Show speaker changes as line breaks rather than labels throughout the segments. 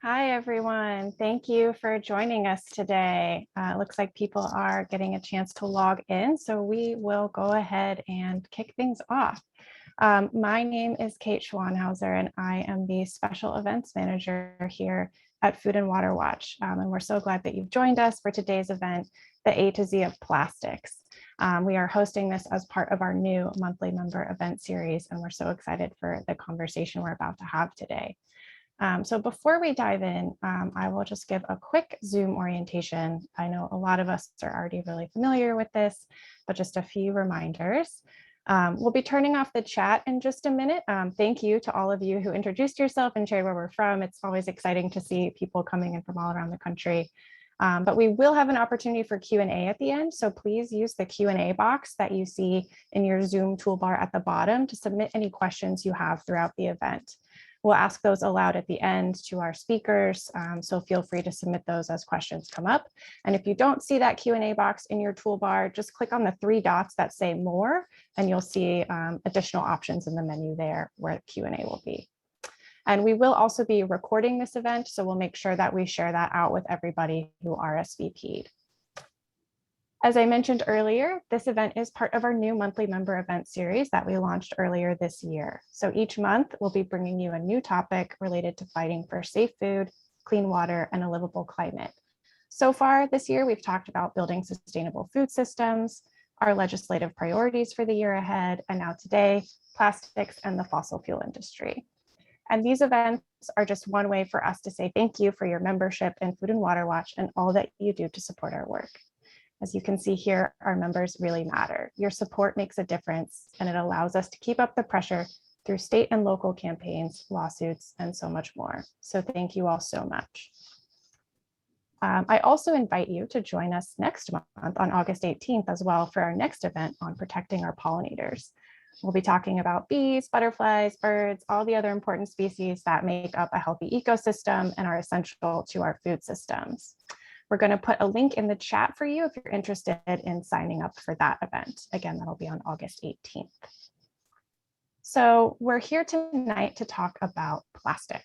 Hi, everyone. Thank you for joining us today. It looks like people are getting a chance to log in, so we will go ahead and kick things off. My name is Kate Schwanhauser, and I am the Special Events Manager here at Food and Water Watch. And we're so glad that you've joined us for today's event, the A to Z of Plastics. We are hosting this as part of our new monthly member event series, and we're so excited for the conversation we're about to have today. So before we dive in, I will just give a quick Zoom orientation. I know a lot of us are already really familiar with this, but just a few reminders. We'll be turning off the chat in just a minute. Thank you to all of you who introduced yourself and shared where we're from. It's always exciting to see people coming in from all around the country. But we will have an opportunity for Q&A at the end. So please use the Q&A box that you see in your Zoom toolbar at the bottom to submit any questions you have throughout the event. We'll ask those aloud at the end to our speakers, so feel free to submit those as questions come up. And if you don't see that Q&A box in your toolbar, just click on the three dots that say more, and you'll see additional options in the menu there where Q&A will be. And we will also be recording this event, so we'll make sure that we share that out with everybody who RSVP'd. As I mentioned earlier, this event is part of our new monthly member event series that we launched earlier this year. So each month we'll be bringing you a new topic related to fighting for safe food, clean water, and a livable climate. So far this year, we've talked about building sustainable food systems, our legislative priorities for the year ahead, and now today, plastics and the fossil fuel industry. And these events are just one way for us to say thank you for your membership in Food and Water Watch and all that you do to support our work. As you can see here, our members really matter. Your support makes a difference, and it allows us to keep up the pressure through state and local campaigns, lawsuits, and so much more. So thank you all so much. I also invite you to join us next month on August 18th as well for our next event on protecting our pollinators. We'll be talking about bees, butterflies, birds, all the other important species that make up a healthy ecosystem and are essential to our food systems. We're going to put a link in the chat for you if you're interested in signing up for that event. Again, that'll be on August 18th. So we're here tonight to talk about plastic,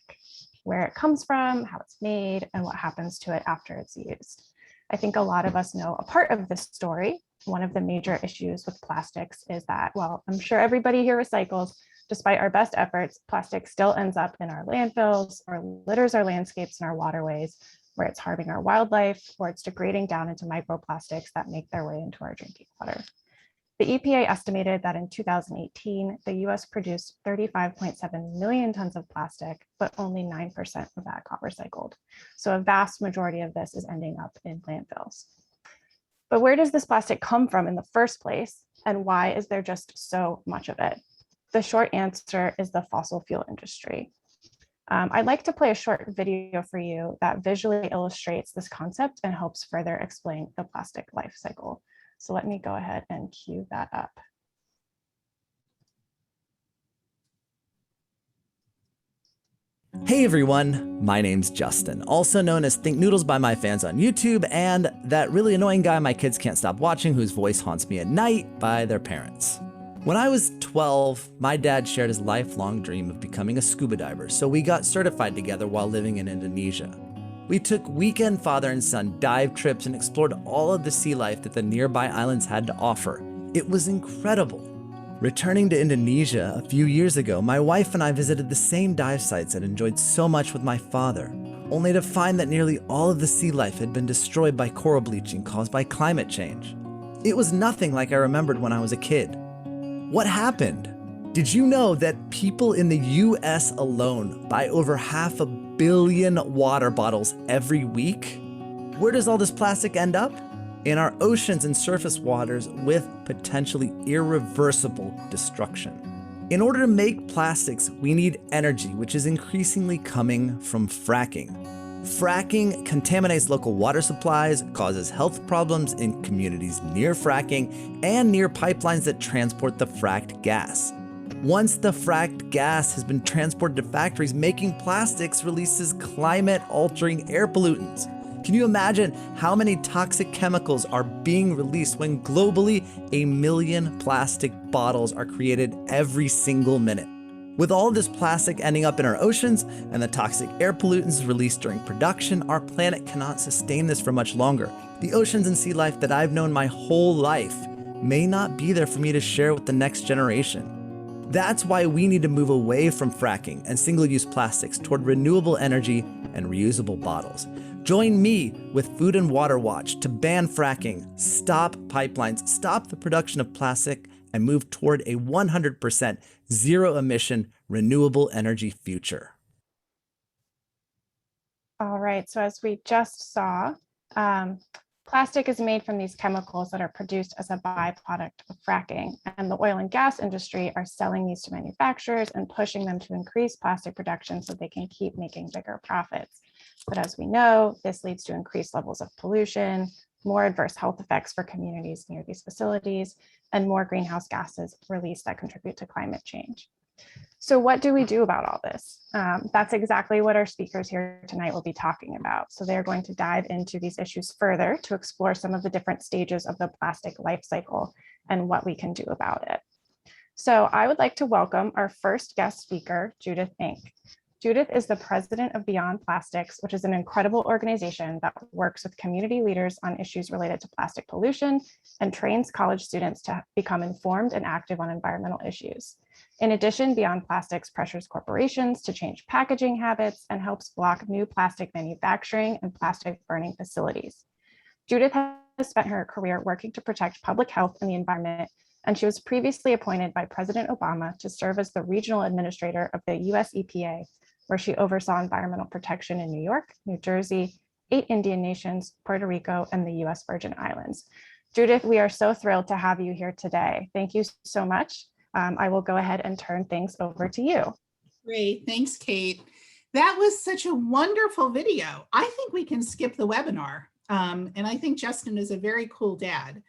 where it comes from, how it's made, and what happens to it after it's used. I think a lot of us know a part of this story. One of the major issues with plastics is that, well, I'm sure everybody here recycles. Despite our best efforts, plastic still ends up in our landfills or litters our landscapes and our waterways, where it's harming our wildlife, or it's degrading down into microplastics that make their way into our drinking water. The EPA estimated that in 2018, the US produced 35.7 million tons of plastic, but only 9% of that got recycled. So a vast majority of this is ending up in landfills. But where does this plastic come from in the first place? And why is there just so much of it? The short answer is the fossil fuel industry. I'd like to play a short video for you that visually illustrates this concept and helps further explain the plastic life cycle. So let me go ahead and cue that up.
Hey everyone, my name's Justin, also known as Think Noodles by my fans on YouTube, and that really annoying guy my kids can't stop watching whose voice haunts me at night by their parents. When I was 12, my dad shared his lifelong dream of becoming a scuba diver, so we got certified together while living in Indonesia. We took weekend father and son dive trips and explored all of the sea life that the nearby islands had to offer. It was incredible. Returning to Indonesia a few years ago, my wife and I visited the same dive sites and enjoyed so much with my father, only to find that nearly all of the sea life had been destroyed by coral bleaching caused by climate change. It was nothing like I remembered when I was a kid. What happened? Did you know that people in the US alone buy over 500 million water bottles every week? Where does all this plastic end up? In our oceans and surface waters with potentially irreversible destruction. In order to make plastics, we need energy, which is increasingly coming from fracking. Fracking contaminates local water supplies, causes health problems in communities near fracking and near pipelines that transport the fracked gas. Once the fracked gas has been transported to factories making plastics releases climate-altering air pollutants. Can you imagine how many toxic chemicals are being released when globally 1 million plastic bottles are created every single minute? With all of this plastic ending up in our oceans and the toxic air pollutants released during production, our planet cannot sustain this for much longer. The oceans and sea life that I've known my whole life may not be there for me to share with the next generation. That's why we need to move away from fracking and single-use plastics toward renewable energy and reusable bottles. Join me with Food and Water Watch to ban fracking, stop pipelines, stop the production of plastic, and move toward a 100% zero-emission renewable energy future.
All right, so as we just saw, plastic is made from these chemicals that are produced as a byproduct of fracking, and the oil and gas industry are selling these to manufacturers and pushing them to increase plastic production so they can keep making bigger profits. But as we know, this leads to increased levels of pollution, more adverse health effects for communities near these facilities, and more greenhouse gases released that contribute to climate change. So what do we do about all this? That's exactly what our speakers here tonight will be talking about. So they're going to dive into these issues further to explore some of the different stages of the plastic life cycle and what we can do about it. So I would like to welcome our first guest speaker, Judith Enck. Judith is the president of Beyond Plastics, which is an incredible organization that works with community leaders on issues related to plastic pollution and trains college students to become informed and active on environmental issues. In addition, Beyond Plastics pressures corporations to change packaging habits and helps block new plastic manufacturing and plastic burning facilities. Judith has spent her career working to protect public health and the environment, and she was previously appointed by President Obama to serve as the regional administrator of the US EPA, where she oversaw environmental protection in New York, New Jersey, 8 Indian nations, Puerto Rico, and the US Virgin Islands. Judith, we are so thrilled to have you here today. Thank you so much. I will go ahead and turn things over to you.
Great, thanks, Kate. That was such a wonderful video. I think we can skip the webinar. And I think Justin is a very cool dad.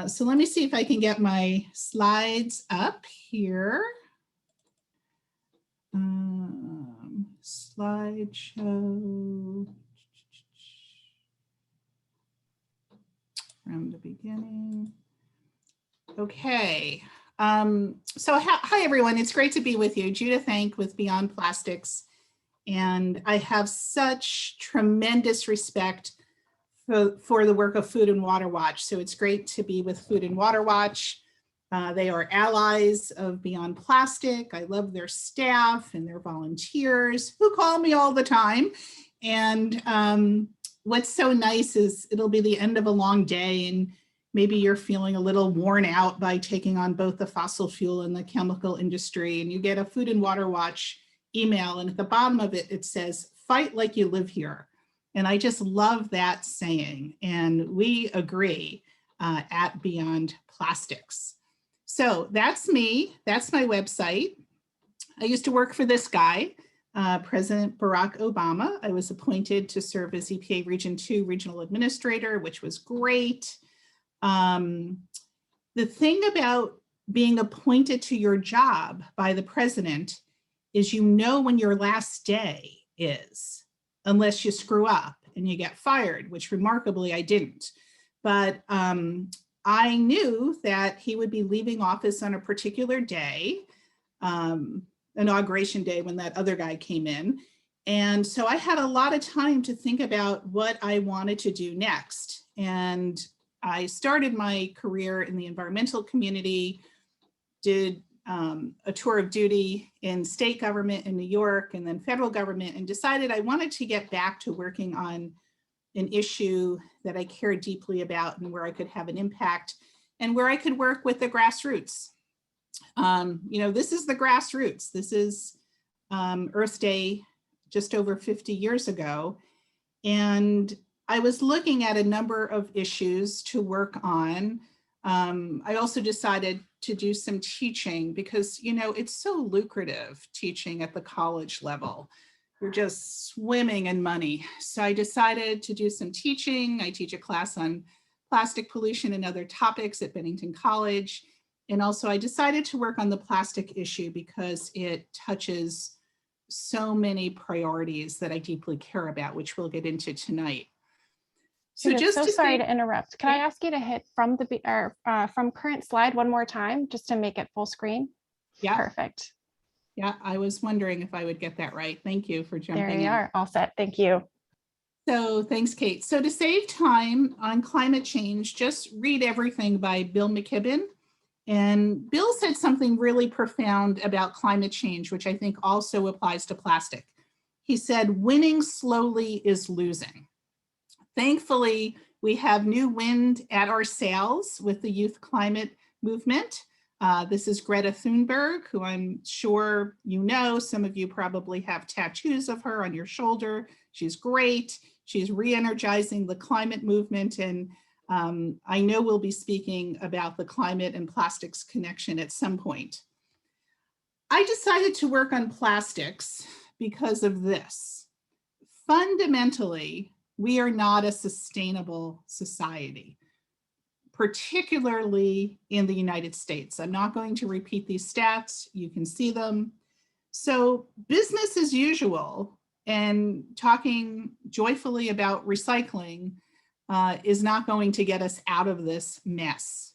So let me see if I can get my slides up here. Slideshow from the beginning. Okay. So hi everyone, it's great to be with you. Judith Enck with Beyond Plastics. And I have such tremendous respect for the work of Food and Water Watch. So it's great to be with Food and Water Watch. They are allies of Beyond Plastic. I love their staff and their volunteers who call me all the time. And what's so nice is it'll be the end of a long day and maybe you're feeling a little worn out by taking on both the fossil fuel and the chemical industry, and you get a Food and Water Watch email, and at the bottom of it, it says, "Fight like you live here." And I just love that saying, and we agree at Beyond Plastics. So that's me, that's my website. I used to work for this guy, President Barack Obama. I was appointed to serve as EPA Region 2 Regional Administrator, which was great. The thing about being appointed to your job by the president is you know when your last day is, unless you screw up and you get fired, which remarkably I didn't. But I knew that he would be leaving office on a particular day, inauguration day when that other guy came in. And so I had a lot of time to think about what I wanted to do next. And I started my career in the environmental community, did a tour of duty in state government in New York and then federal government, and decided I wanted to get back to working on an issue that I cared deeply about and where I could have an impact and where I could work with the grassroots. You know, this is the grassroots. This is Earth Day just over 50 years ago. And I was looking at a number of issues to work on. I also decided to do some teaching because, you know, it's so lucrative teaching at the college level. You're just swimming in money. So I decided to do some teaching. I teach a class on plastic pollution and other topics at Bennington College. And also I decided to work on the plastic issue because it touches so many priorities that I deeply care about, which we'll get into tonight.
So just sorry to interrupt. Can I ask you to hit from the from current slide one more time, just to make it full screen?
Yeah.
Perfect.
Yeah, I was wondering if I would get that right. Thank you for
There
jumping
you
in.
are, all set. Thank you.
So thanks, Kate. So to save time on climate change, just read everything by Bill McKibben. And Bill said something really profound about climate change, which I think also applies to plastic. He said, winning slowly is losing. Thankfully, we have new wind at our sails with the youth climate movement. This is Greta Thunberg, who I'm sure you know. Some of you probably have tattoos of her on your shoulder. She's great. She's re-energizing the climate movement. And I know we'll be speaking about the climate and plastics connection at some point. I decided to work on plastics because of this. Fundamentally, we are not a sustainable society, particularly in the United States. I'm not going to repeat these stats. You can see them. So business as usual and talking joyfully about recycling is not going to get us out of this mess.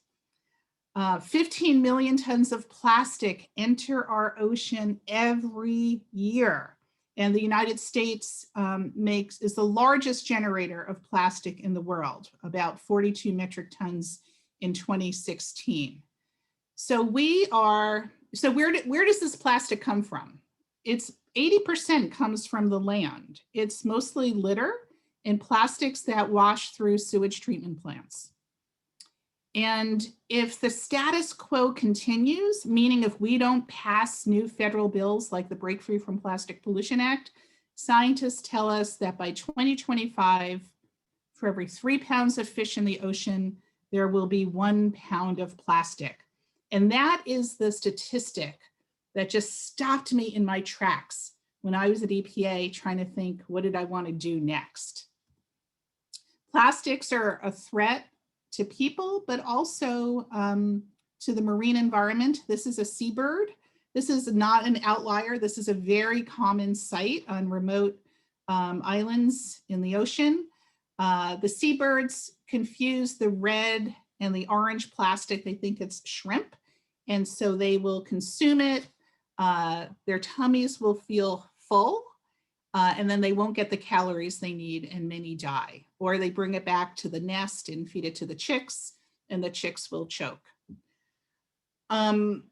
15 million tons of plastic enter our ocean every year. And the United States is the largest generator of plastic in the world, about 42 metric tons in 2016. So where does this plastic come from? It's 80% comes from the land. It's mostly litter and plastics that wash through sewage treatment plants. And if the status quo continues, meaning if we don't pass new federal bills like the Break Free from Plastic Pollution Act, scientists tell us that by 2025, for every 3 pounds of fish in the ocean, there will be 1 pound of plastic. And that is the statistic that just stopped me in my tracks when I was at EPA trying to think, what did I want to do next? Plastics are a threat to people, but also to the marine environment. This is a seabird. This is not an outlier. This is a very common sight on remote islands in the ocean. The seabirds confuse the red and the orange plastic. They think it's shrimp, and so they will consume it. Their tummies will feel full, and then they won't get the calories they need, and many die. Or they bring it back to the nest and feed it to the chicks, and the chicks will choke.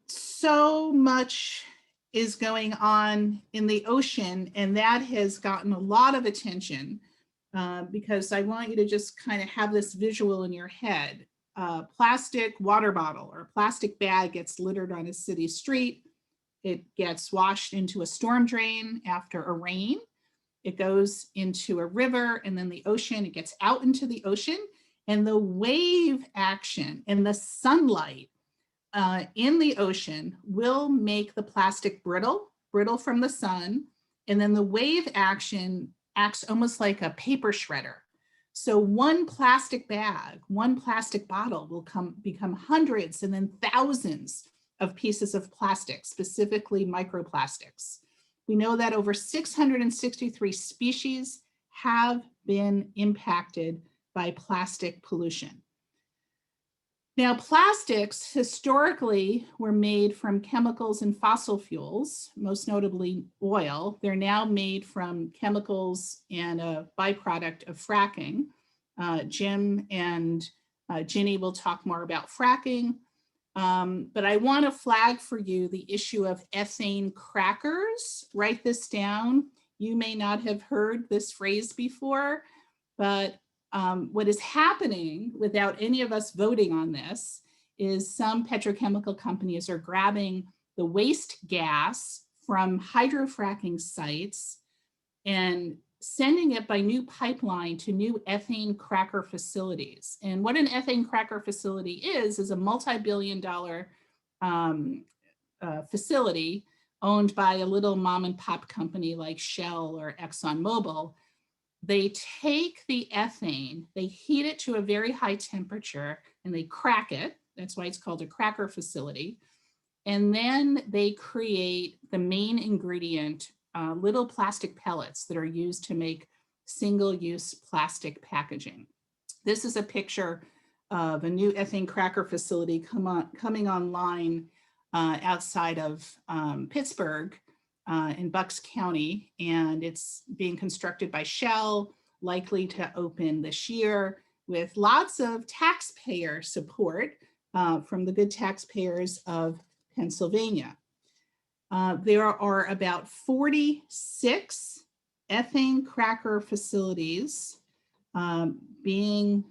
So much is going on in the ocean, and that has gotten a lot of attention because I want you to just kind of have this visual in your head. Plastic water bottle or plastic bag gets littered on a city street. It gets washed into a storm drain after a rain. It goes into a river and then the ocean. It gets out into the ocean, and the wave action and the sunlight in the ocean will make the plastic brittle from the sun. And then the wave action acts almost like a paper shredder. So one plastic bag, one plastic bottle will become hundreds and then thousands of pieces of plastic, specifically microplastics. We know that over 663 species have been impacted by plastic pollution. Now, plastics historically were made from chemicals and fossil fuels, most notably oil. They're now made from chemicals and a byproduct of fracking. Jim and Ginny will talk more about fracking. But I want to flag for you the issue of ethane crackers. Write this down. You may not have heard this phrase before, but what is happening without any of us voting on this is some petrochemical companies are grabbing the waste gas from hydrofracking sites and sending it by new pipeline to new ethane cracker facilities. And what an ethane cracker facility is a multi-billion-dollar facility owned by a little mom and pop company like Shell or ExxonMobil. They take the ethane, they heat it to a very high temperature, and they crack it. That's why it's called a cracker facility. And then they create the main ingredient, little plastic pellets that are used to make single-use plastic packaging. This is a picture of a new ethane cracker facility coming online outside of Pittsburgh in Bucks County, and it's being constructed by Shell, likely to open this year with lots of taxpayer support from the good taxpayers of Pennsylvania. There are about 46 ethane cracker facilities being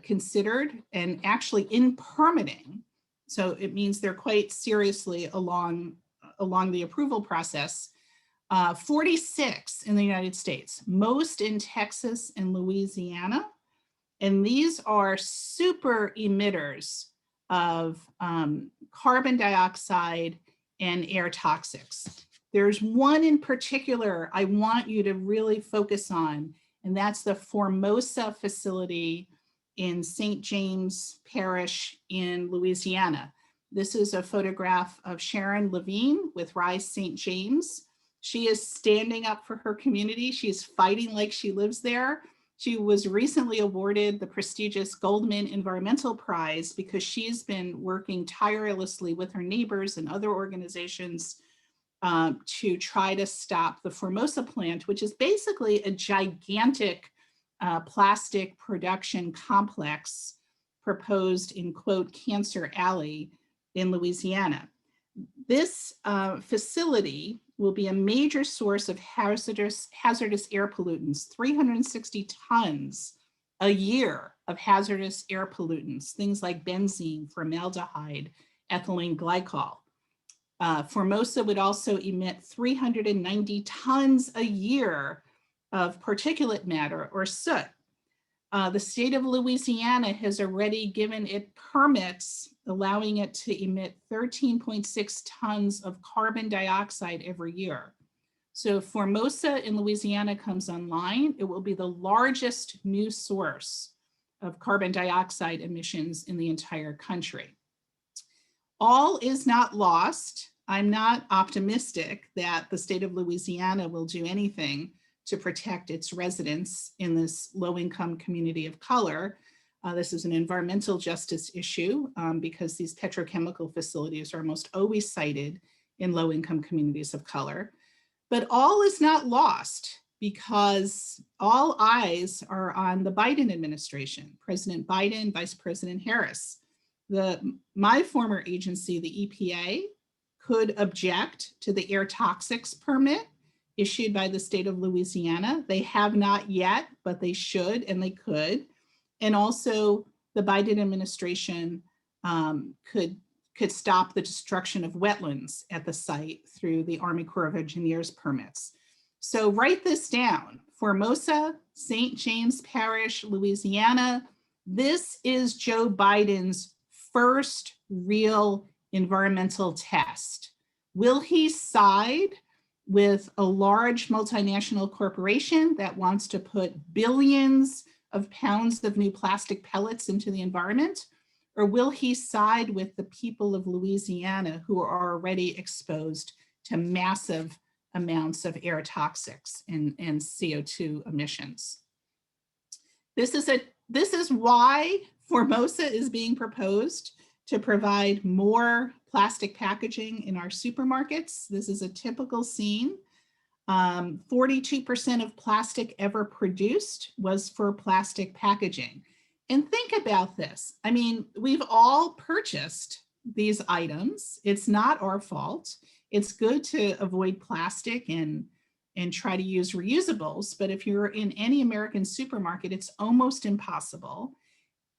considered and actually in permitting. So it means they're quite seriously along the approval process. 46 in the United States, most in Texas and Louisiana. And these are super emitters of carbon dioxide and air toxics. There's one in particular I want you to really focus on, and that's the Formosa facility in St. James Parish in Louisiana. This is a photograph of Sharon Levine with Rise St. James. She is standing up for her community. She's fighting like she lives there. She was recently awarded the prestigious Goldman Environmental Prize because she's been working tirelessly with her neighbors and other organizations to try to stop the Formosa plant, which is basically a gigantic plastic production complex proposed in, quote, Cancer Alley in Louisiana. This facility will be a major source of hazardous air pollutants, 360 tons a year of hazardous air pollutants, things like benzene, formaldehyde, ethylene glycol. Formosa would also emit 390 tons a year of particulate matter or soot. The state of Louisiana has already given it permits allowing it to emit 13.6 tons of carbon dioxide every year. So if Formosa in Louisiana comes online, it will be the largest new source of carbon dioxide emissions in the entire country. All is not lost. I'm not optimistic that the state of Louisiana will do anything to protect its residents in this low-income community of color. This is an environmental justice issue because these petrochemical facilities are almost always sited in low-income communities of color. But all is not lost because all eyes are on the Biden administration, President Biden, Vice President Harris. My former agency, the EPA, could object to the air toxics permit issued by the state of Louisiana. They have not yet, but they should and they could. And also the Biden administration could stop the destruction of wetlands at the site through the Army Corps of Engineers permits. So write this down: Formosa, St. James Parish, Louisiana. This is Joe Biden's first real environmental test. Will he side with a large multinational corporation that wants to put billions of pounds of new plastic pellets into the environment? Or will he side with the people of Louisiana who are already exposed to massive amounts of air toxics and CO2 emissions? This is why Formosa is being proposed to provide more plastic packaging in our supermarkets. This is a typical scene. 42% of plastic ever produced was for plastic packaging. And think about this. I mean, we've all purchased these items. It's not our fault. It's good to avoid plastic and try to use reusables. But if you're in any American supermarket, it's almost impossible.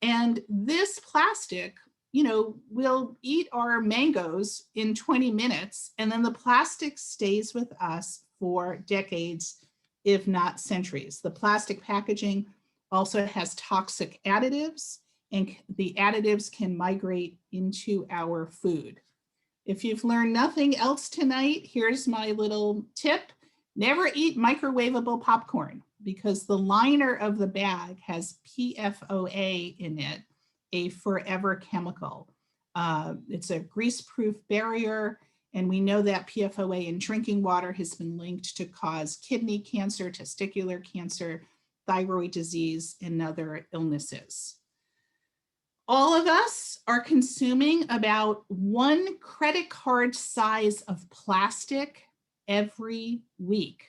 And this plastic, we'll eat our mangoes in 20 minutes, and then the plastic stays with us for decades, if not centuries. The plastic packaging also has toxic additives, and the additives can migrate into our food. If you've learned nothing else tonight, here's my little tip: never eat microwavable popcorn, because the liner of the bag has PFOA in it, a forever chemical. It's a grease-proof barrier, and we know that PFOA in drinking water has been linked to cause kidney cancer, testicular cancer, thyroid disease, and other illnesses. All of us are consuming about 1 credit card size of plastic every week.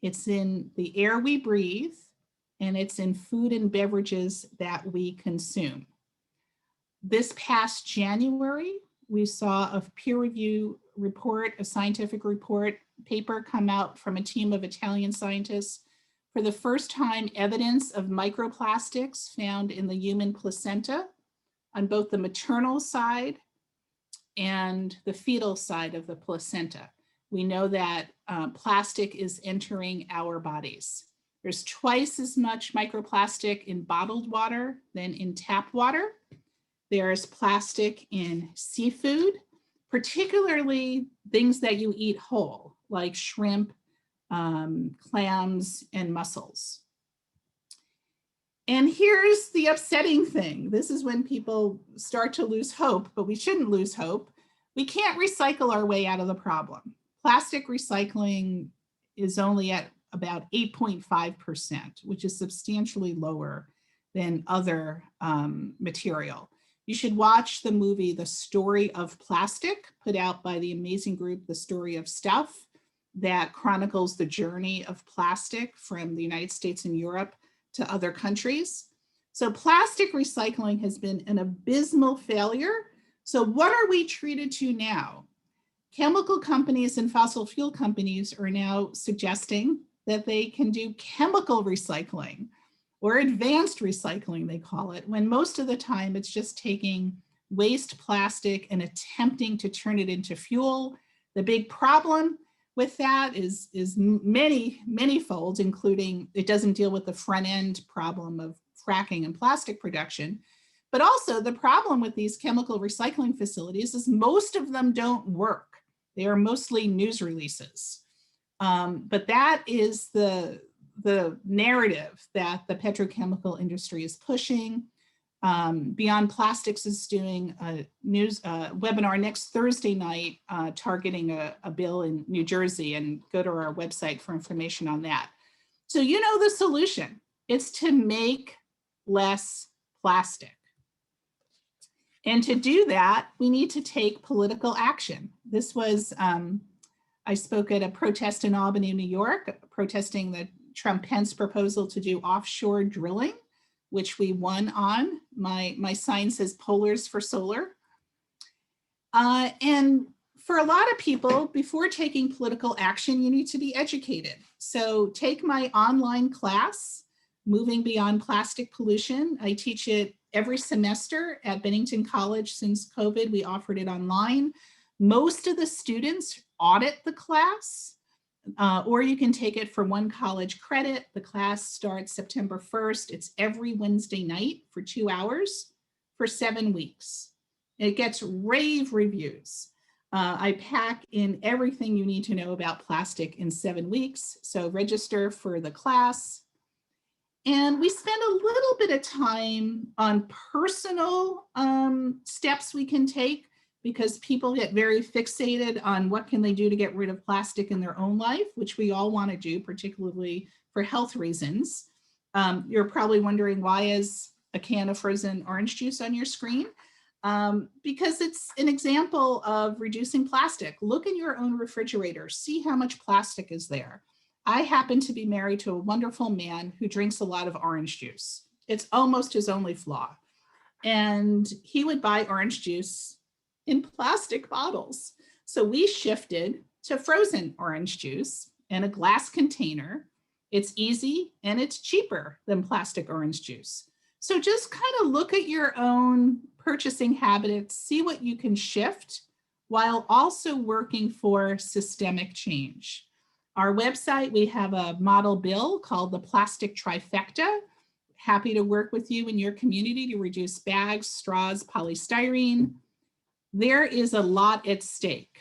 It's in the air we breathe, and it's in food and beverages that we consume. This past January, we saw a peer review report, a scientific report paper come out from a team of Italian scientists. For the first time, evidence of microplastics found in the human placenta on both the maternal side and the fetal side of the placenta. We know that plastic is entering our bodies. There's twice as much microplastic in bottled water than in tap water. There's plastic in seafood, particularly things that you eat whole, like shrimp, clams, and mussels. And here's the upsetting thing. This is when people start to lose hope, but we shouldn't lose hope. We can't recycle our way out of the problem. Plastic recycling is only at about 8.5%, which is substantially lower than other material. You should watch the movie, The Story of Plastic, put out by the amazing group, The Story of Stuff, that chronicles the journey of plastic from the United States and Europe to other countries. So plastic recycling has been an abysmal failure. So what are we treated to now? Chemical companies and fossil fuel companies are now suggesting that they can do chemical recycling, or advanced recycling, they call it, when most of the time it's just taking waste plastic and attempting to turn it into fuel. The big problem with that is many folds, including it doesn't deal with the front end problem of fracking and plastic production, but also the problem with these chemical recycling facilities is most of them don't work. They are mostly news releases. But that is the narrative that the petrochemical industry is pushing. Beyond Plastics is doing a webinar next Thursday night targeting a bill in New Jersey, and go to our website for information on that. So you know the solution. It's to make less plastic. And to do that, we need to take political action. This was, I spoke at a protest in Albany, New York, protesting the Trump-Pence proposal to do offshore drilling, which we won on. My sign says Polars for Solar. And for a lot of people, before taking political action, you need to be educated. So take my online class, Moving Beyond Plastic Pollution. I teach it every semester at Bennington College. Since COVID, we offered it online. Most of the students audit the class, or you can take it for 1 college credit. The class starts September 1st. It's every Wednesday night for 2 hours for 7 weeks. It gets rave reviews. I pack in everything you need to know about plastic in 7 weeks. So register for the class. And we spend a little bit of time on personal steps we can take, because people get very fixated on what can they do to get rid of plastic in their own life, which we all want to do, particularly for health reasons. You're probably wondering, why is a can of frozen orange juice on your screen? Because it's an example of reducing plastic. Look in your own refrigerator, see how much plastic is there. I happen to be married to a wonderful man who drinks a lot of orange juice. It's almost his only flaw. And he would buy orange juice in plastic bottles. So we shifted to frozen orange juice in a glass container. It's easy and it's cheaper than plastic orange juice. So just kind of look at your own purchasing habits, see what you can shift while also working for systemic change. Our website, we have a model bill called the Plastic Trifecta. Happy to work with you in your community to reduce bags, straws, polystyrene. There is a lot at stake.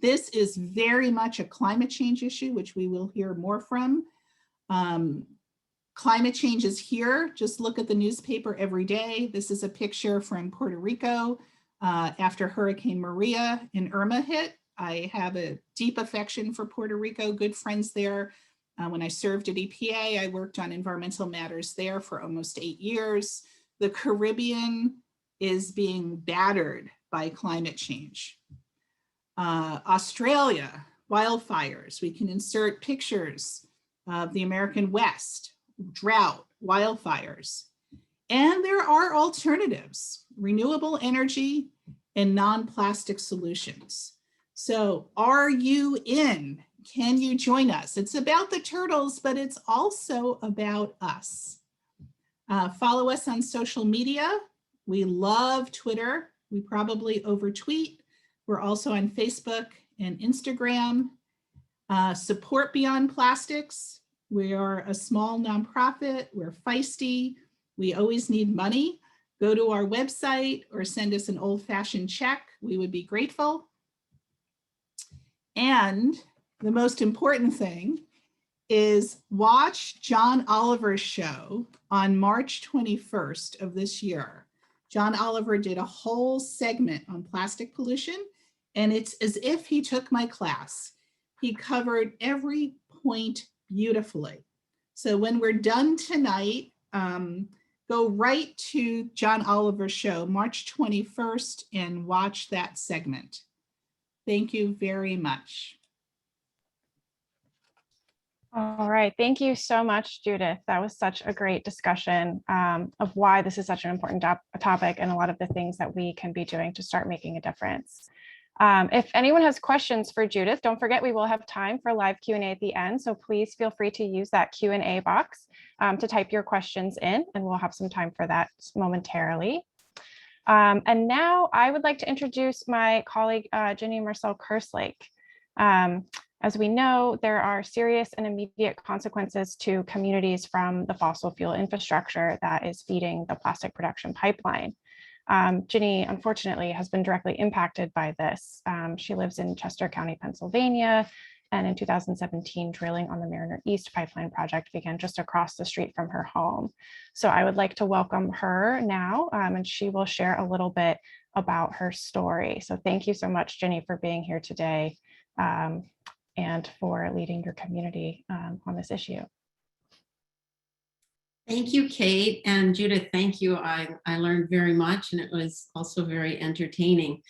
This is very much a climate change issue, which we will hear more from. Climate change is here. Just look at the newspaper every day. This is a picture from Puerto Rico after Hurricane Maria and Irma hit. I have a deep affection for Puerto Rico, good friends there. When I served at EPA, I worked on environmental matters there for almost 8 years. The Caribbean is being battered by climate change. Australia, wildfires. We can insert pictures of the American West, drought, wildfires. And there are alternatives, renewable energy and non-plastic solutions. So are you in? Can you join us? It's about the turtles, but it's also about us. Follow us on social media. We love Twitter. We probably overtweet. We're also on Facebook and Instagram. Support Beyond Plastics. We are a small nonprofit. We're feisty. We always need money. Go to our website or send us an old-fashioned check. We would be grateful. And the most important thing is watch John Oliver's show on March 21st of this year. John Oliver did a whole segment on plastic pollution, and it's as if he took my class. He covered every point beautifully. So when we're done tonight, go right to John Oliver's show, March 21st, and watch that segment. Thank you very much.
All right, thank you so much, Judith. That was such a great discussion of why this is such an important topic and a lot of the things that we can be doing to start making a difference. If anyone has questions for Judith, don't forget we will have time for live Q&A at the end, so please feel free to use that Q&A box to type your questions in, and we'll have some time for that momentarily. And now I would like to introduce my colleague, Ginny Marcel Kerslake. As we know, there are serious and immediate consequences to communities from the fossil fuel infrastructure that is feeding the plastic production pipeline. Ginny, unfortunately, has been directly impacted by this. She lives in Chester County, Pennsylvania, and in 2017, drilling on the Mariner East pipeline project began just across the street from her home. So I would like to welcome her now, and she will share a little bit about her story. So thank you so much, Ginny, for being here today. And for leading your community on this issue.
Thank you, Kate, and Judith, thank you. I learned very much, and it was also very entertaining.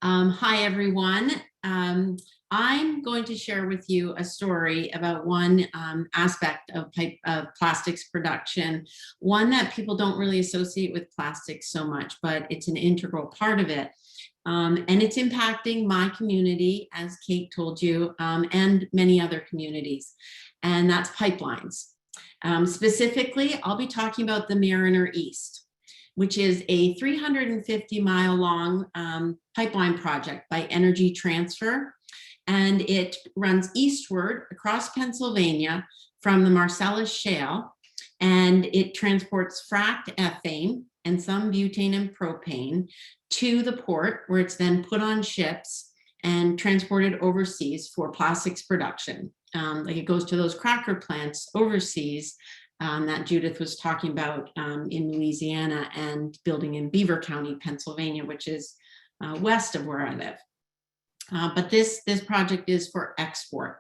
Hi, everyone. I'm going to share with you a story about one aspect of plastics production, one that people don't really associate with plastics so much, but it's an integral part of it. And it's impacting my community, as Kate told you, and many other communities, and that's pipelines. Specifically, I'll be talking about the Mariner East, which is a 350-mile long pipeline project by Energy Transfer, and it runs eastward across Pennsylvania from the Marcellus Shale, and it transports fracked ethane and some butane and propane to the port, where it's then put on ships and transported overseas for plastics production. Like it goes to those cracker plants overseas that Judith was talking about in Louisiana and building in Beaver County, Pennsylvania, which is west of where I live. But this project is for export.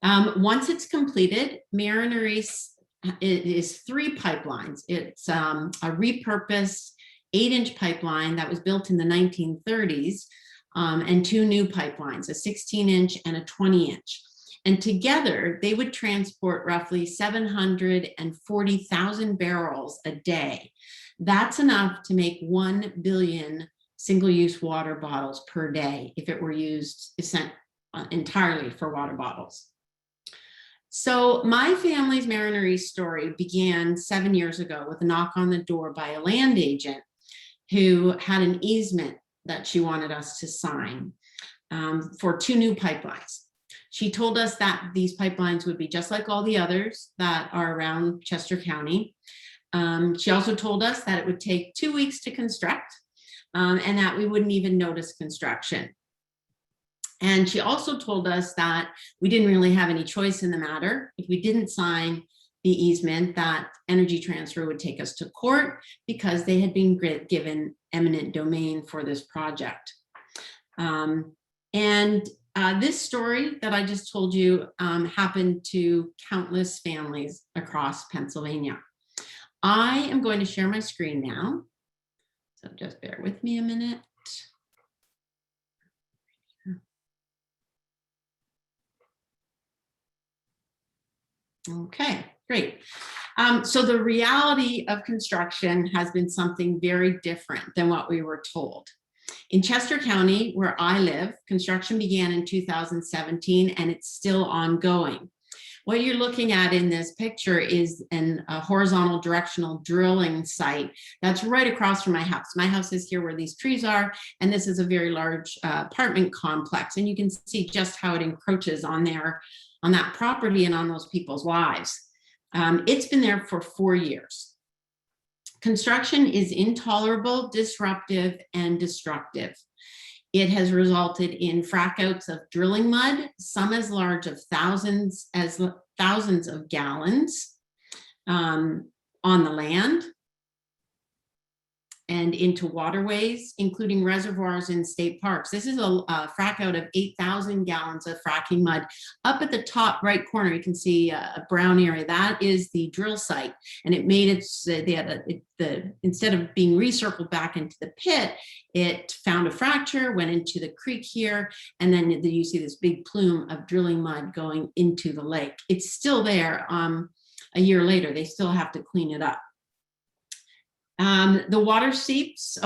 Once it's completed, Mariner East is 3 pipelines. It's a repurposed 8-inch pipeline that was built in the 1930s, and 2 new pipelines, a 16-inch and a 20-inch. And together, they would transport roughly 740,000 barrels a day. That's enough to make 1 billion single-use water bottles per day if it were used entirely for water bottles. So my family's Mariner East story began 7 years ago with a knock on the door by a land agent who had an easement that she wanted us to sign for 2 new pipelines. She told us that these pipelines would be just like all the others that are around Chester County. She also told us that it would take 2 weeks to construct and that we wouldn't even notice construction. And she also told us that we didn't really have any choice in the matter. If we didn't sign the easement, that Energy Transfer would take us to court because they had been given eminent domain for this project. This story that I just told you happened to countless families across Pennsylvania. I am going to share my screen now. So just bear with me a minute. Okay, great. So the reality of construction has been something very different than what we were told. In Chester County, where I live, construction began in 2017 and it's still ongoing. What you're looking at in this picture is a horizontal directional drilling site that's right across from my house. My house is here where these trees are, and this is a very large apartment complex. And you can see just how it encroaches on that property and on those people's lives. It's been there for 4 years. Construction is intolerable, disruptive, and destructive. It has resulted in frackouts of drilling mud, some as large as thousands of gallons on the land and into waterways, including reservoirs in state parks. This is a frack out of 8,000 gallons of fracking mud. Up at the top right corner, you can see a brown area. That is the drill site. And it made instead of being recircled back into the pit, it found a fracture, went into the creek here, and then you see this big plume of drilling mud going into the lake. It's still there a year later. They still have to clean it up. The water seeps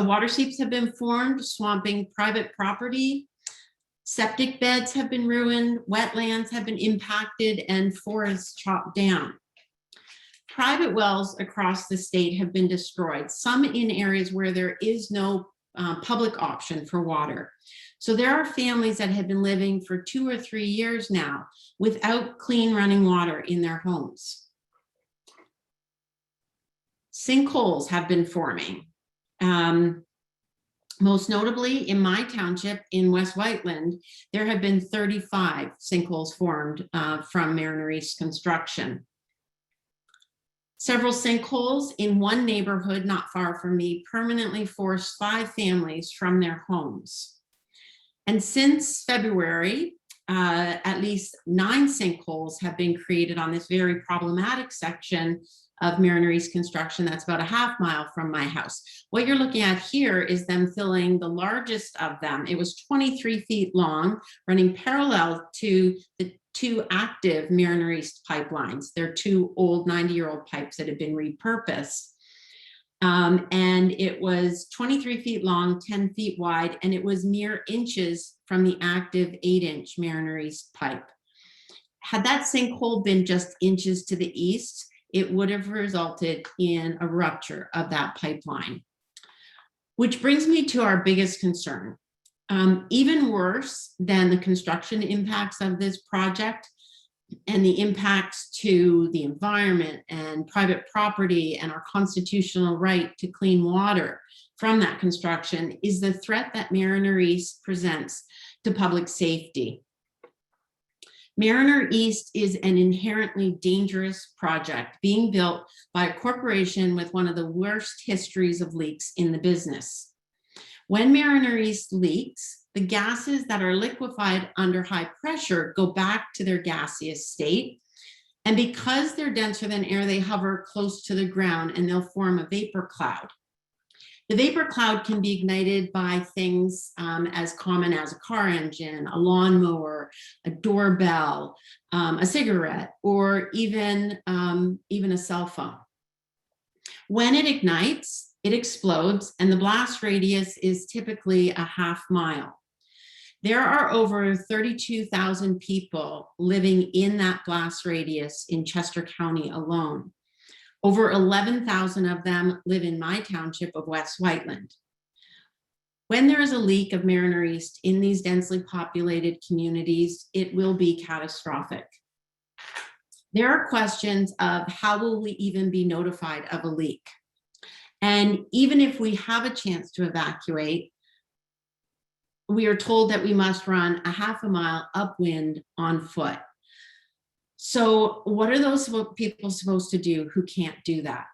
have been formed, swamping private property. Septic beds have been ruined, wetlands have been impacted, and forests chopped down. Private wells across the state have been destroyed, some in areas where there is no public option for water. So there are families that have been living for 2 or 3 years now without clean running water in their homes. Sinkholes have been forming. Most notably in my township in West Whiteland, there have been 35 sinkholes formed from Mariner East construction. Several sinkholes in one neighborhood not far from me permanently forced 5 families from their homes. And since February, at least 9 sinkholes have been created on this very problematic section of Mariner East construction. That's about a half mile from my house. What you're looking at here is them filling the largest of them. It was 23 feet long, running parallel to the 2 active Mariner East pipelines. They're 2 old 90-year-old pipes that have been repurposed. And it was 23 feet long, 10 feet wide, and it was mere inches from the active 8-inch Mariner East pipe. Had that sinkhole been just inches to the east, it would have resulted in a rupture of that pipeline. Which brings me to our biggest concern. Even worse than the construction impacts of this project and the impacts to the environment and private property and our constitutional right to clean water from that construction is the threat that Mariner East presents to public safety. Mariner East is an inherently dangerous project being built by a corporation with one of the worst histories of leaks in the business. When Mariner East leaks, the gases that are liquefied under high pressure go back to their gaseous state. And because they're denser than air, they hover close to the ground and they'll form a vapor cloud. The vapor cloud can be ignited by things as common as a car engine, a lawnmower, a doorbell, a cigarette, or even a cell phone. When it ignites, it explodes, and the blast radius is typically a half mile. There are over 32,000 people living in that blast radius in Chester County alone. Over 11,000 of them live in my township of West Whiteland. When there is a leak of Mariner East in these densely populated communities, it will be catastrophic. There are questions of how will we even be notified of a leak? And even if we have a chance to evacuate, we are told that we must run a half a mile upwind on foot. So what are those people supposed to do who can't do that?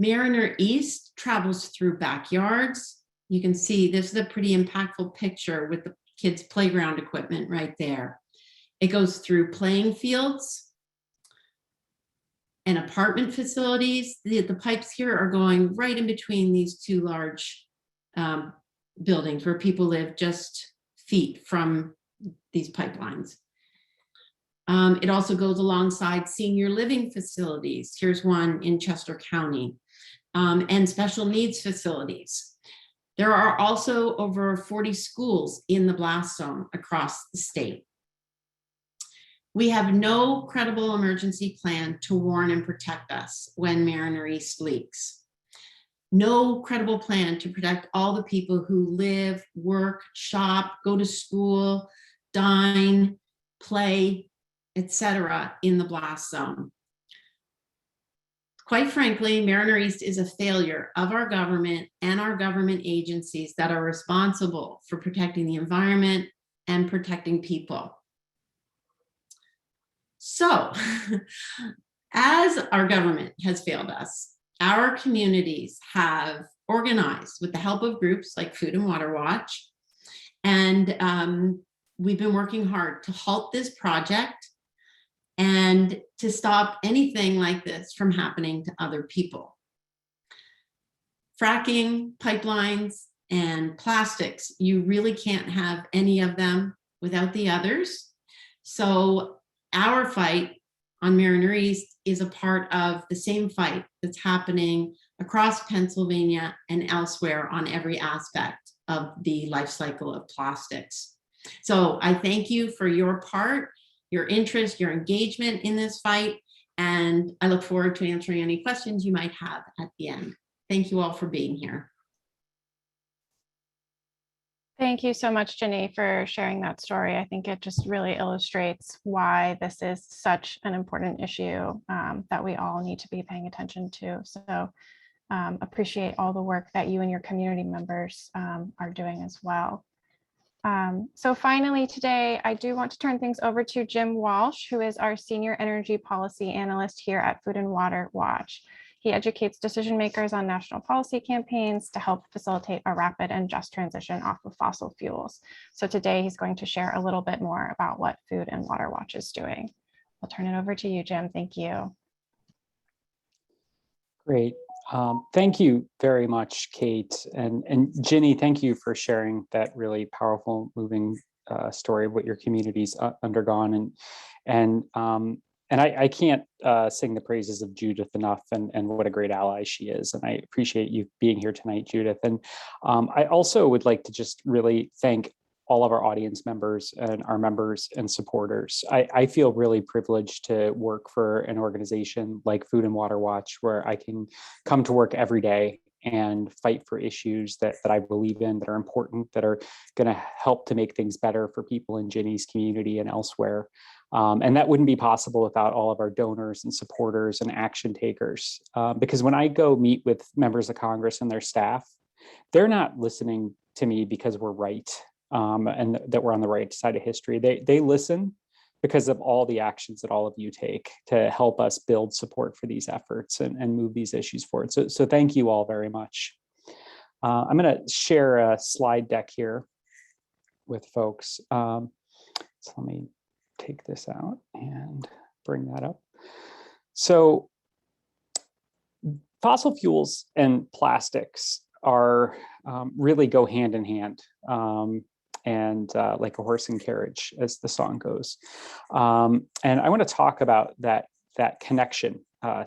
Mariner East travels through backyards. You can see this is a pretty impactful picture with the kids' playground equipment right there. It goes through playing fields and apartment facilities. The pipes here are going right in between these two large buildings where people live just feet from these pipelines. It also goes alongside senior living facilities. Here's one in Chester County, and special needs facilities. There are also over 40 schools in the blast zone across the state. We have no credible emergency plan to warn and protect us when Mariner East leaks. No credible plan to protect all the people who live, work, shop, go to school, dine, play, etc. in the blast zone. Quite frankly, Mariner East is a failure of our government and our government agencies that are responsible for protecting the environment and protecting people. So, as our government has failed us, our communities have organized with the help of groups like Food and Water Watch, and we've been working hard to halt this project and to stop anything like this from happening to other people. Fracking, pipelines, and plastics, you really can't have any of them without the others. So our fight on Mariner East is a part of the same fight that's happening across Pennsylvania and elsewhere on every aspect of the life cycle of plastics. So I thank you for your part, your interest, your engagement in this fight, and I look forward to answering any questions you might have at the end. Thank you all for being here.
Thank you so much, Jenny, for sharing that story. I think it just really illustrates why this is such an important issue that we all need to be paying attention to. So appreciate all the work that you and your community members are doing as well. So finally today, I do want to turn things over to Jim Walsh, who is our Senior Energy Policy Analyst here at Food and Water Watch. He educates decision makers on national policy campaigns to help facilitate a rapid and just transition off of fossil fuels. So today he's going to share a little bit more about what Food and Water Watch is doing. I'll turn it over to you, Jim. Thank you.
Great. Thank you very much, Kate. And Ginny, thank you for sharing that really powerful, moving story of what your community's undergone. And I can't sing the praises of Judith enough and what a great ally she is. And I appreciate you being here tonight, Judith. And I also would like to just really thank all of our audience members and our members and supporters. I feel really privileged to work for an organization like Food and Water Watch, where I can come to work every day and fight for issues that I believe in, that are important, that are going to help to make things better for people in Ginny's community and elsewhere. And that wouldn't be possible without all of our donors and supporters and action takers. Because when I go meet with members of Congress and their staff, they're not listening to me because we're right and that we're on the right side of history. They listen because of all the actions that all of you take to help us build support for these efforts and move these issues forward. So thank you all very much. I'm going to share a slide deck here with folks. So let me take this out and bring that up. So fossil fuels and plastics are really go hand in hand. And like a horse and carriage, as the song goes. And I want to talk about that connection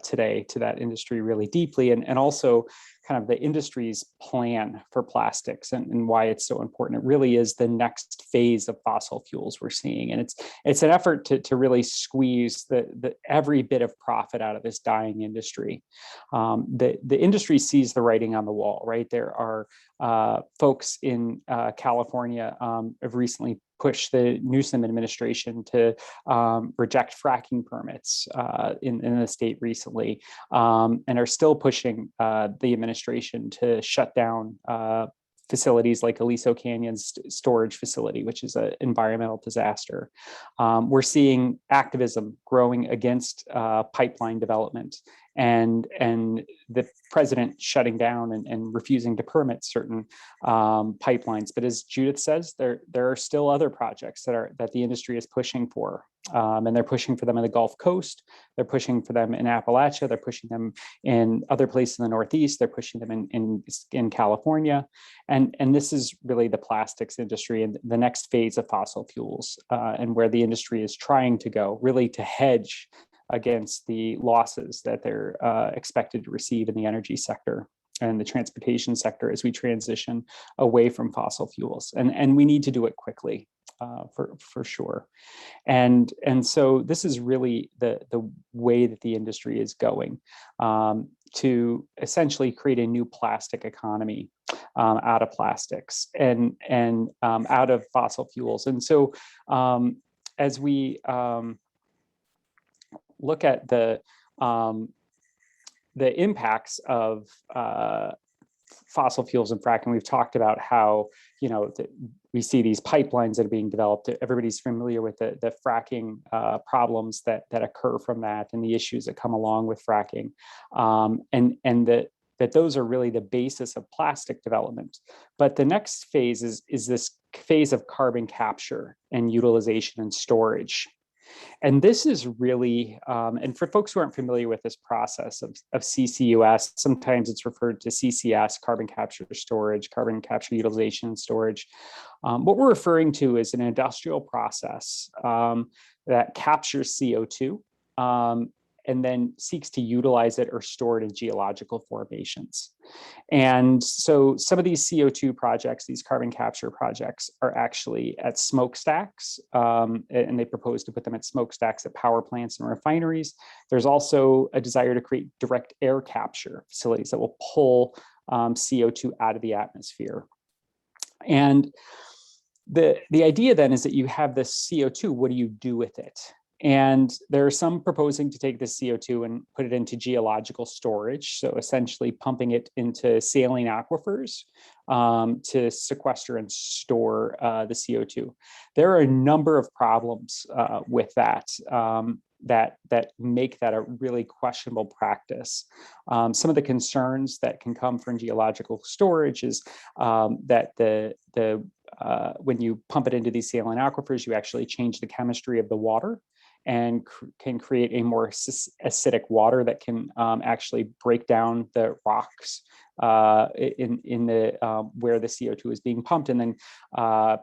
today to that industry really deeply, and also kind of the industry's plan for plastics and why it's so important. It really is the next phase of fossil fuels we're seeing. And it's an effort to really squeeze the every bit of profit out of this dying industry. The industry sees the writing on the wall, right? There are folks in California have recently pushed the Newsom administration to reject fracking permits in the state recently, and are still pushing the administration to shut down facilities like Aliso Canyon's storage facility, which is an environmental disaster. We're seeing activism growing against pipeline development and the president shutting down and refusing to permit certain pipelines. But as Judith says, there are still other projects that the industry is pushing for, and they're pushing for them in the Gulf Coast. They're pushing for them in Appalachia. They're pushing them in other places in the Northeast. They're pushing them in California, and this is really the plastics industry and the next phase of fossil fuels, and where the industry is trying to go, really to hedge against the losses that they're expected to receive in the energy sector and the transportation sector as we transition away from fossil fuels. And we need to do it quickly, for sure. And so this is really the way that the industry is going, to essentially create a new plastic economy out of plastics and out of fossil fuels. And so as we look at the impacts of fossil fuels and fracking, we've talked about how, we see these pipelines that are being developed. Everybody's familiar with the fracking problems that occur from that and the issues that come along with fracking, and that those are really the basis of plastic development. But the next phase is this phase of carbon capture and utilization and storage. And this is really, and for folks who aren't familiar with this process of CCUS, sometimes it's referred to CCS, carbon capture storage, carbon capture utilization and storage. What we're referring to is an industrial process that captures CO2 and then seeks to utilize it or store it in geological formations. And so some of these CO2 projects, these carbon capture projects, are actually at smokestacks, and they propose to put them at smokestacks at power plants and refineries. There's also a desire to create direct air capture facilities that will pull CO2 out of the atmosphere. And the idea then is that you have this CO2, what do you do with it? And there are some proposing to take this CO2 and put it into geological storage. So essentially pumping it into saline aquifers to sequester and store the CO2. There are a number of problems with that. That make that a really questionable practice. Some of the concerns that can come from geological storage is that when you pump it into these saline aquifers, you actually change the chemistry of the water and can create a more acidic water that can actually break down the rocks in the where the CO2 is being pumped, and then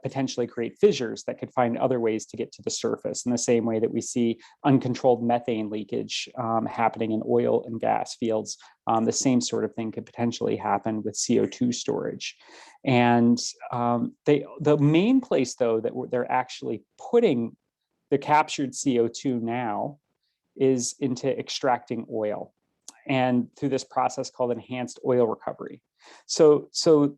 potentially create fissures that could find other ways to get to the surface, in the same way that we see uncontrolled methane leakage happening in oil and gas fields. The same sort of thing could potentially happen with CO2 storage. And the main place, though, that they're actually putting the captured CO2 now is into extracting oil, and through this process called enhanced oil recovery. So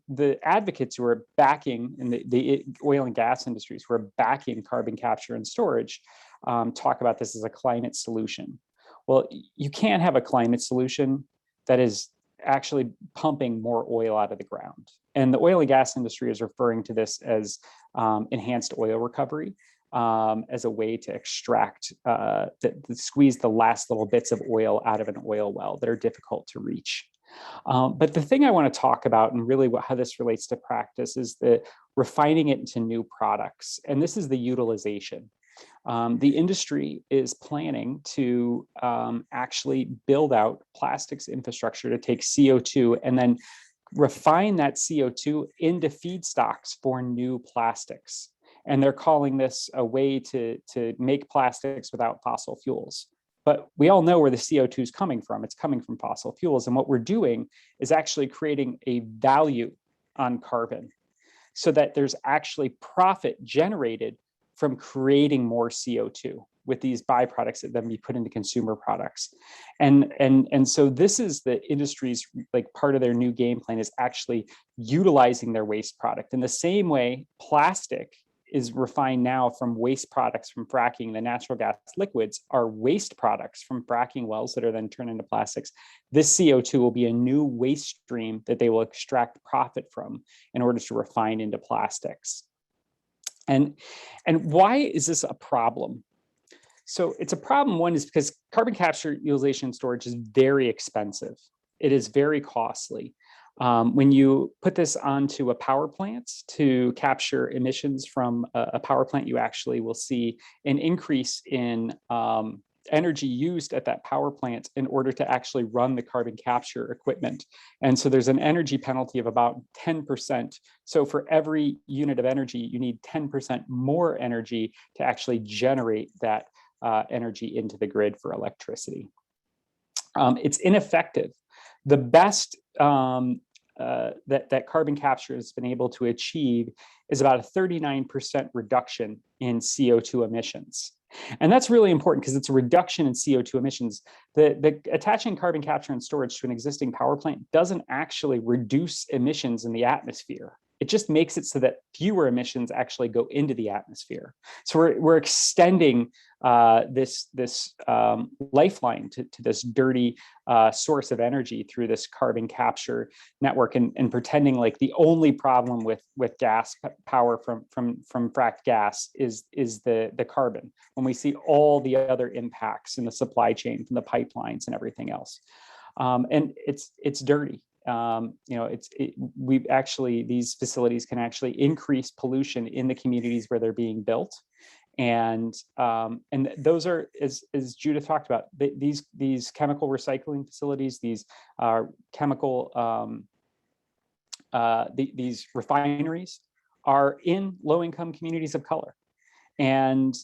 the advocates who are backing in the oil and gas industries who are backing carbon capture and storage talk about this as a climate solution. Well, you can't have a climate solution that is actually pumping more oil out of the ground. And the oil and gas industry is referring to this as enhanced oil recovery, as a way to extract, to squeeze the last little bits of oil out of an oil well that are difficult to reach. But the thing I want to talk about, and really how this relates to practice, is the refining it into new products. And this is the utilization. The industry is planning to actually build out plastics infrastructure to take CO2 and then refine that CO2 into feedstocks for new plastics. And they're calling this a way to make plastics without fossil fuels. But we all know where the CO2 is coming from. It's coming from fossil fuels. And what we're doing is actually creating a value on carbon so that there's actually profit generated from creating more CO2 with these byproducts that then be put into consumer products. And so this is the industry's, like, part of their new game plan is actually utilizing their waste product. In the same way, plastic is refined now from waste products from fracking. The natural gas liquids are waste products from fracking wells that are then turned into plastics. This CO2 will be a new waste stream that they will extract profit from in order to refine into plastics. And why is this a problem? So it's a problem. One is because carbon capture, utilization, and storage is very expensive. It is very costly. When you put this onto a power plant to capture emissions from a power plant, you actually will see an increase in energy used at that power plant in order to actually run the carbon capture equipment. And so there's an energy penalty of about 10%. So for every unit of energy, you need 10% more energy to actually generate that energy into the grid for electricity. It's ineffective. The best that carbon capture has been able to achieve is about a 39% reduction in CO2 emissions. And that's really important because it's a reduction in CO2 emissions. The attaching carbon capture and storage to an existing power plant doesn't actually reduce emissions in the atmosphere. It just makes it so that fewer emissions actually go into the atmosphere. So we're extending this lifeline to this dirty source of energy through this carbon capture network, and pretending like the only problem with gas power from fracked gas is the carbon, when we see all the other impacts in the supply chain from the pipelines and everything else. And it's dirty. These facilities can actually increase pollution in the communities where they're being built. And those are, as Judith talked about, these chemical recycling facilities, these these refineries are in low-income communities of color. And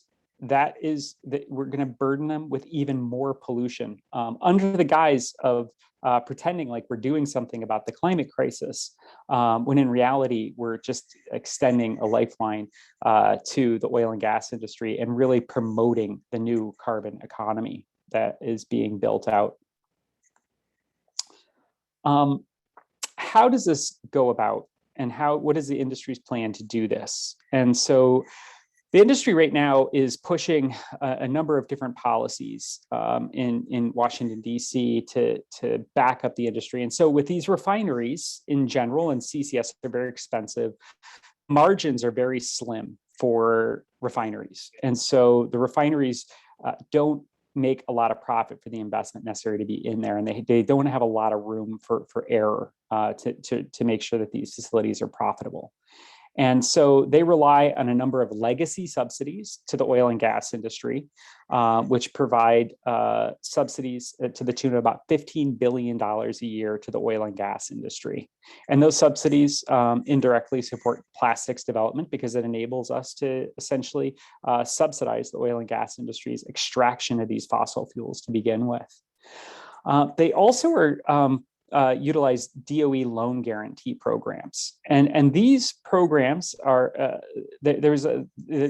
that is that we're going to burden them with even more pollution under the guise of pretending like we're doing something about the climate crisis, when in reality, we're just extending a lifeline to the oil and gas industry and really promoting the new carbon economy that is being built out. How does this go about, and what is the industry's plan to do this? And so the industry right now is pushing a number of different policies in Washington, D.C. to back up the industry. And so with these refineries in general, and CCS are very expensive, margins are very slim for refineries. And so the refineries don't make a lot of profit for the investment necessary to be in there. And they don't have a lot of room for error to make sure that these facilities are profitable. And so they rely on a number of legacy subsidies to the oil and gas industry, which provide subsidies to the tune of about $15 billion a year to the oil and gas industry. And those subsidies indirectly support plastics development because it enables us to essentially subsidize the oil and gas industry's extraction of these fossil fuels to begin with. They also are utilize DOE loan guarantee programs. And these programs are, the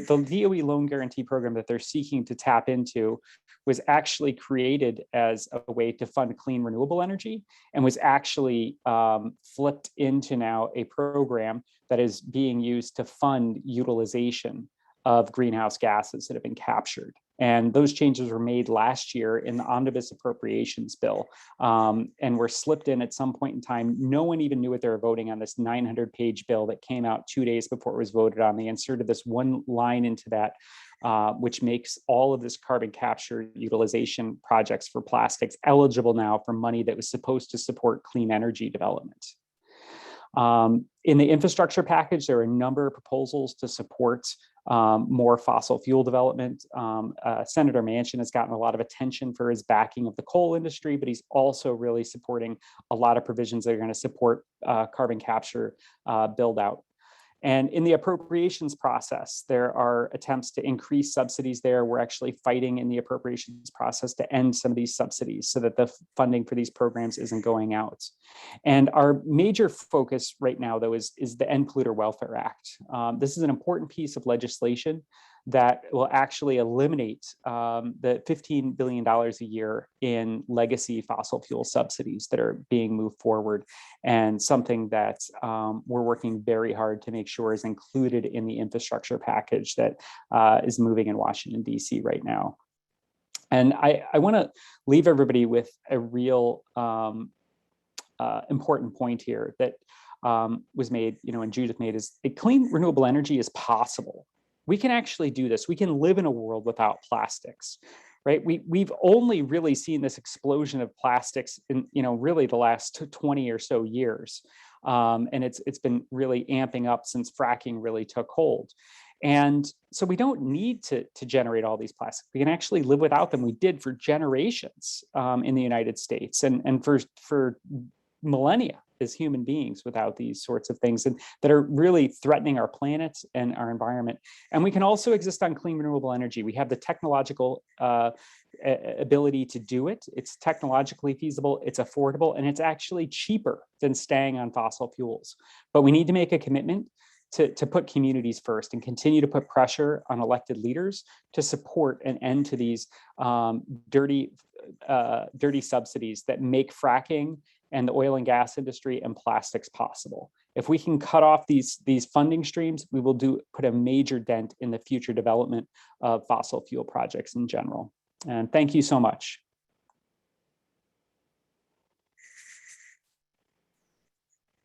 DOE loan guarantee program that they're seeking to tap into was actually created as a way to fund clean renewable energy, and was actually flipped into now a program that is being used to fund utilization of greenhouse gases that have been captured. And those changes were made last year in the omnibus appropriations bill, and were slipped in at some point in time. No one even knew what they were voting on, this 900-page bill that came out 2 days before it was voted on. They inserted this one line into that, which makes all of this carbon capture utilization projects for plastics eligible now for money that was supposed to support clean energy development. In the infrastructure package, there are a number of proposals to support more fossil fuel development. Senator Manchin has gotten a lot of attention for his backing of the coal industry, but he's also really supporting a lot of provisions that are going to support carbon capture build out. And in the appropriations process, there are attempts to increase subsidies there. We're actually fighting in the appropriations process to end some of these subsidies so that the funding for these programs isn't going out. And our major focus right now, though, is the End Polluter Welfare Act. This is an important piece of legislation that will actually eliminate the $15 billion a year in legacy fossil fuel subsidies that are being moved forward, and something that we're working very hard to make sure is included in the infrastructure package that is moving in Washington, D.C. right now. And I want to leave everybody with a real important point here that was made, and Judith made, is that clean renewable energy is possible. we can actually do this. We can live in a world without plastics, right? We've only really seen this explosion of plastics in, really the last 20 or so years. And it's been really amping up since fracking really took hold. And so we don't need to generate all these plastics. We can actually live without them. We did for generations in the United States and for millennia as human beings without these sorts of things, and that are really threatening our planet and our environment. And we can also exist on clean renewable energy. We have the technological ability to do it. It's technologically feasible, it's affordable, and it's actually cheaper than staying on fossil fuels. But we need to make a commitment to put communities first and continue to put pressure on elected leaders to support an end to these dirty subsidies that make fracking and the oil and gas industry and plastics possible. If we can cut off these funding streams, we will put a major dent in the future development of fossil fuel projects in general. And thank you so much.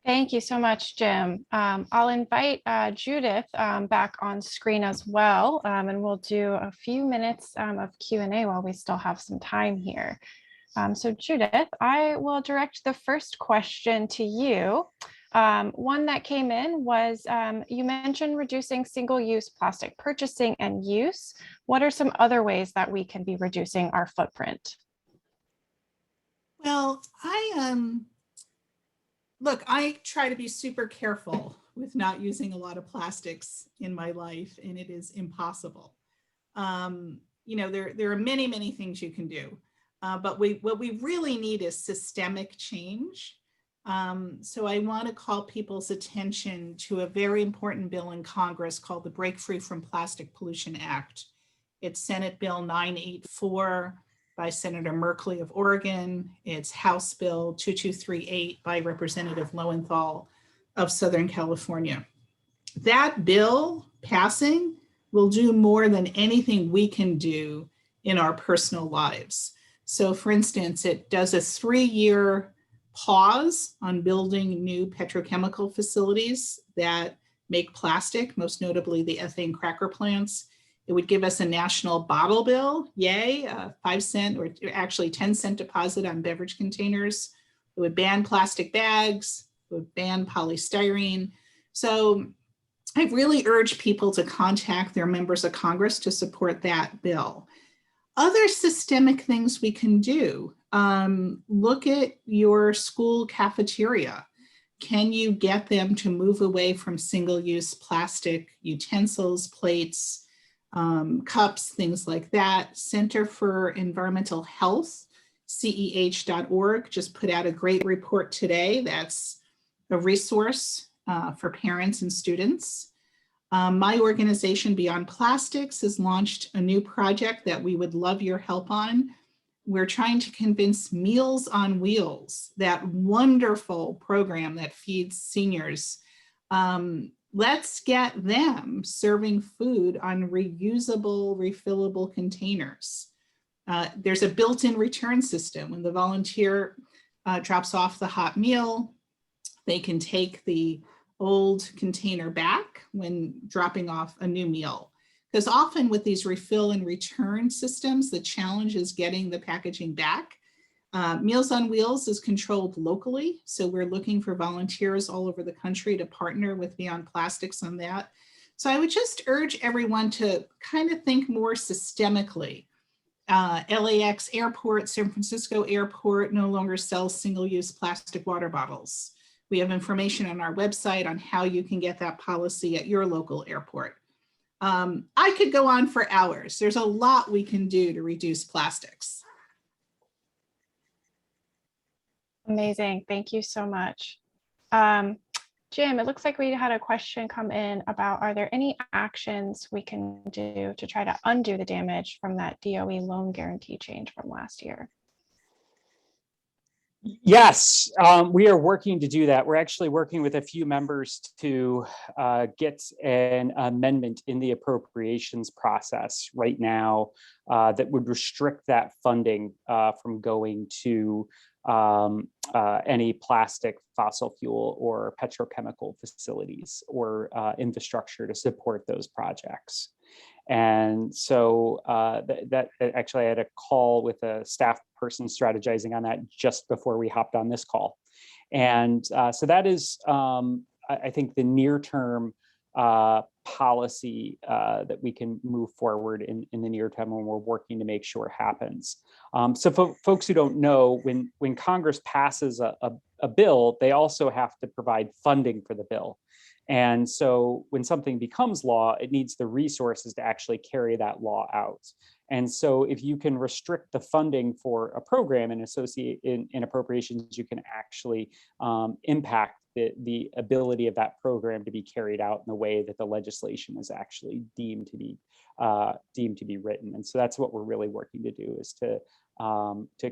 Thank you so much, Jim. I'll invite Judith back on screen as well, and we'll do a few minutes of Q&A while we still have some time here. So Judith, I will direct the first question to you. One that came in was, you mentioned reducing single-use plastic purchasing and use. What are some other ways that we can be reducing our footprint?
Well, I try to be super careful with not using a lot of plastics in my life, and it is impossible. There are many, many things you can do. But what we really need is systemic change. So I want to call people's attention to a very important bill in Congress called the Break Free from Plastic Pollution Act. It's Senate Bill 984 by Senator Merkley of Oregon. It's House Bill 2238 by Representative Lowenthal of Southern California. That bill passing will do more than anything we can do in our personal lives. So for instance, it does a 3-year pause on building new petrochemical facilities that make plastic, most notably the ethane cracker plants. It would give us a national bottle bill, yay, a 5-cent or actually 10-cent deposit on beverage containers. It would ban plastic bags, it would ban polystyrene. So I really urge people to contact their members of Congress to support that bill. Other systemic things we can do, look at your school cafeteria. Can you get them to move away from single-use plastic utensils, plates, cups, things like that? Center for Environmental Health, CEH.org, just put out a great report today. That's a resource for parents and students. My organization, Beyond Plastics, has launched a new project that we would love your help on. We're trying to convince Meals on Wheels, that wonderful program that feeds seniors. Let's get them serving food on reusable, refillable containers. There's a built-in return system. When the volunteer drops off the hot meal, they can take the old container back when dropping off a new meal. Because often with these refill and return systems, the challenge is getting the packaging back. Meals on Wheels is controlled locally, so we're looking for volunteers all over the country to partner with Beyond Plastics on that. So I would just urge everyone to kind of think more systemically. LAX Airport, San Francisco Airport no longer sells single-use plastic water bottles. We have information on our website on how you can get that policy at your local airport. I could go on for hours. There's a lot we can do to reduce plastics.
Amazing. Thank you so much. Jim, it looks like we had a question come in about, are there any actions we can do to try to undo the damage from that DOE loan guarantee change from last year?
Yes, we are working to do that. We're actually working with a few members to get an amendment in the appropriations process right now that would restrict that funding from going to any plastic, fossil fuel, or petrochemical facilities or infrastructure to support those projects. And so that actually I had a call with a staff person strategizing on that just before we hopped on this call. And so that is, I think, the near term policy that we can move forward in the near term when we're working to make sure happens. So folks who don't know, when Congress passes a bill, they also have to provide funding for the bill. And so when something becomes law, it needs the resources to actually carry that law out. And so if you can restrict the funding for a program and associate in appropriations, you can actually impact the ability of that program to be carried out in the way that the legislation is actually deemed to be written. And so that's what we're really working to do, is to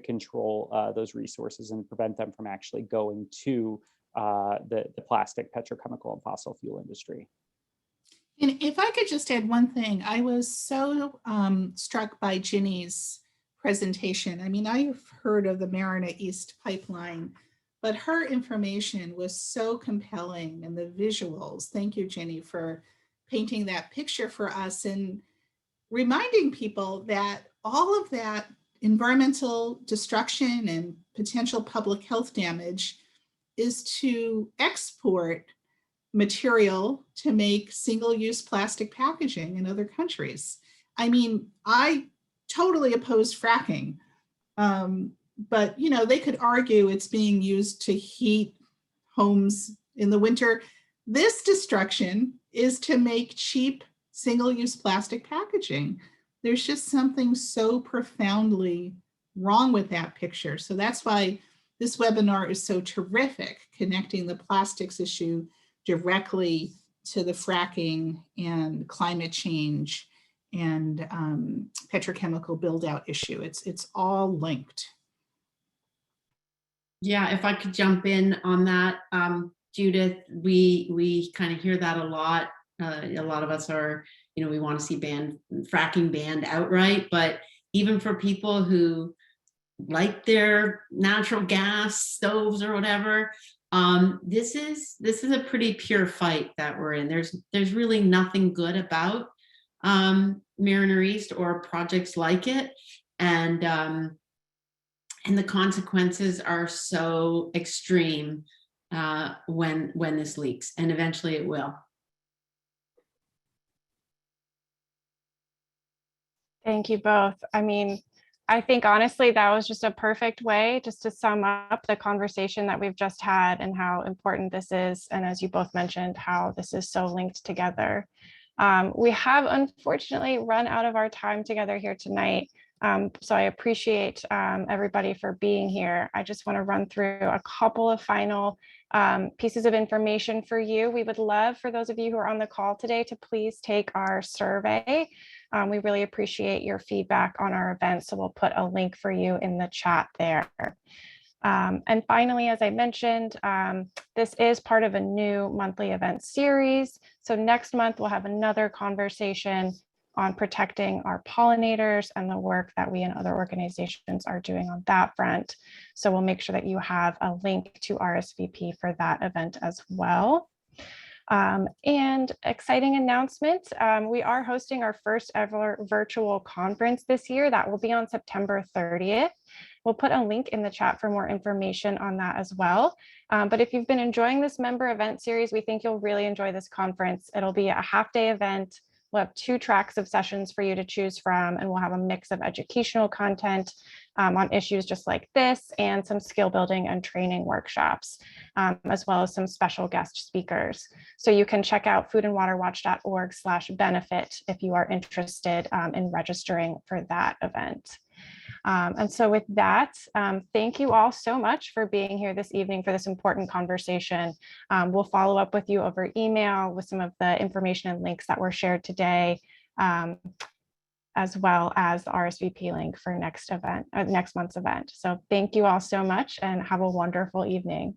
control those resources and prevent them from actually going to the plastic, petrochemical, and fossil fuel industry.
And if I could just add one thing, I was so struck by Ginny's presentation. I mean, I've heard of the Marina East pipeline, but her information was so compelling, and the visuals. Thank you, Ginny, for painting that picture for us and reminding people that all of that environmental destruction and potential public health damage is to export material to make single-use plastic packaging in other countries. I mean, I totally oppose fracking, but they could argue it's being used to heat homes in the winter. This destruction is to make cheap single-use plastic packaging. There's just something so profoundly wrong with that picture. So that's why this webinar is so terrific, connecting the plastics issue directly to the fracking and climate change and petrochemical build out issue. It's all linked.
Yeah, if I could jump in on that, Judith, we kind of hear that a lot. A lot of us are, we want to see fracking banned outright, but even for people who like their natural gas stoves or whatever, this is a pretty pure fight that we're in. There's really nothing good about Mariner East or projects like it, and the consequences are so extreme when this leaks, and eventually it will.
Thank you both. I mean, I think honestly, that was just a perfect way just to sum up the conversation that we've just had and how important this is. And as you both mentioned, how this is so linked together. We have unfortunately run out of our time together here tonight. So I appreciate everybody for being here. I just want to run through a couple of final pieces of information for you. We would love for those of you who are on the call today to please take our survey. We really appreciate your feedback on our event, so we'll put a link for you in the chat there. And finally, as I mentioned, this is part of a new monthly event series. So next month, we'll have another conversation on protecting our pollinators and the work that we and other organizations are doing on that front. So we'll make sure that you have a link to RSVP for that event as well. And exciting announcement, we are hosting our first ever virtual conference this year. That will be on September 30th. We'll put a link in the chat for more information on that as well. But if you've been enjoying this member event series, we think you'll really enjoy this conference. It'll be a half-day event. We'll have 2 tracks of sessions for you to choose from, and we'll have a mix of educational content on issues just like this, and some skill building and training workshops, as well as some special guest speakers. So you can check out foodandwaterwatch.org/benefit if you are interested in registering for that event. And so with that, thank you all so much for being here this evening for this important conversation. We'll follow up with you over email with some of the information and links that were shared today. as well as the RSVP link for next month's event. So thank you all so much and have a wonderful evening.